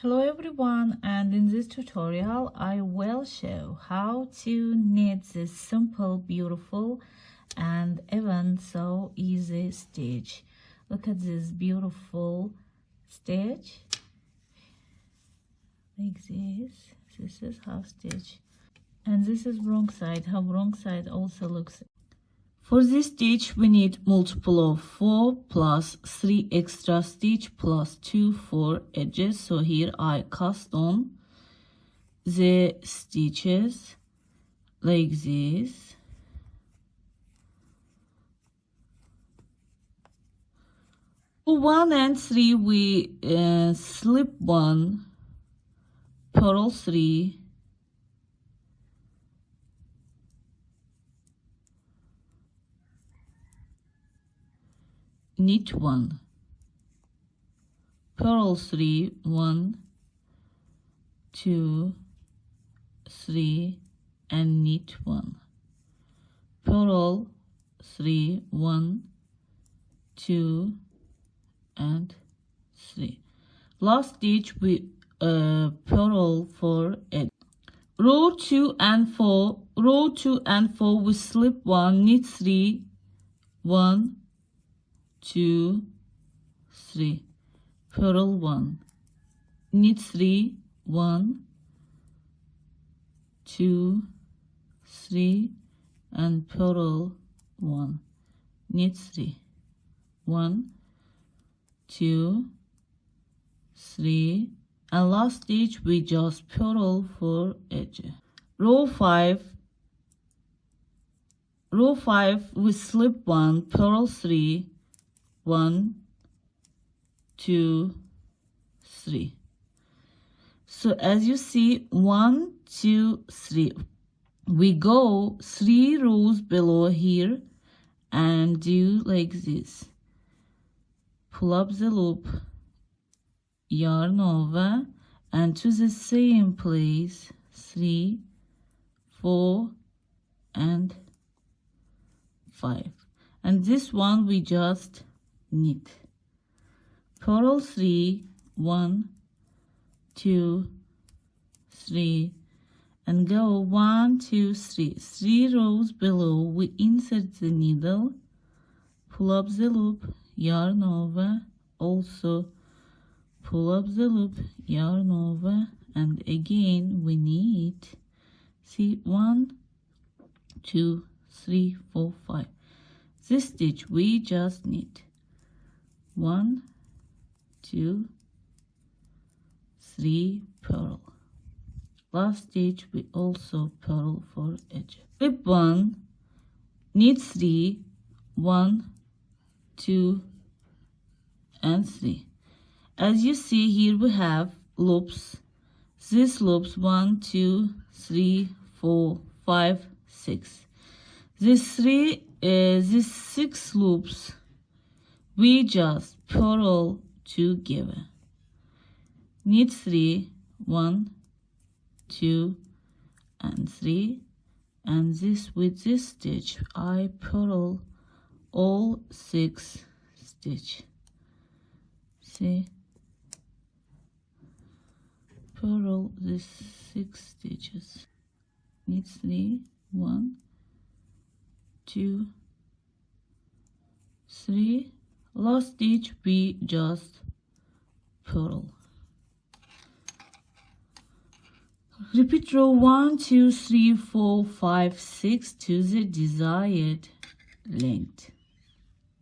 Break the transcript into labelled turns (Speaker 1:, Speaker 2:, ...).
Speaker 1: Hello everyone, and in this tutorial I will show how to knit this simple, beautiful and even so easy stitch. Look at this beautiful stitch like this. This is half stitch and this is wrong side, how wrong side also looks. For this stitch we need multiple of 4 plus 3 extra stitch plus 2 for edges. So here I cast on the stitches like this. For 1 and 3 we slip 1, purl 3, knit 1, purl 3, 1, 2, 3 and knit 1, purl 3, 1, 2 and 3. Last stitch we purl for edge. Row 2 and 4 we slip 1, knit 3, 1, 2, 3, purl 1, knit 3, 1, 2, 3 and purl 1, knit 3, 1, 2, 3 and last stitch we just purl for edge. Row 5 we slip 1, purl 3, 1, 2, 3. So as you see, 1, 2, 3. We go 3 rows below here and do like this. Pull up the loop, yarn over and to the same place 3, 4 and 5. And this one we just knit. Purl 3, 1, 2, 3 and go 1, 2, 3. 3 rows below we insert the needle, pull up the loop, yarn over, also pull up the loop, yarn over and again we knit. See 1, 2, 3, 4, 5. This stitch we just knit. 1, 2, 3, purl. Last stitch we also purl for edge. Slip 1, knit 3, 1, 2 and 3. As you see here we have loops. These loops 1, 2, 3, 4, 5, 6. These 6 loops we just purl together. Knit 3, 1, 2 and 3 and this with this stitch I purl all 6 stitch. See, purl these 6 stitches. Knit 3, 1, 2, 3. Last stitch we just purl. Repeat row 1, 2, 3, 4, 5, 6 to the desired length.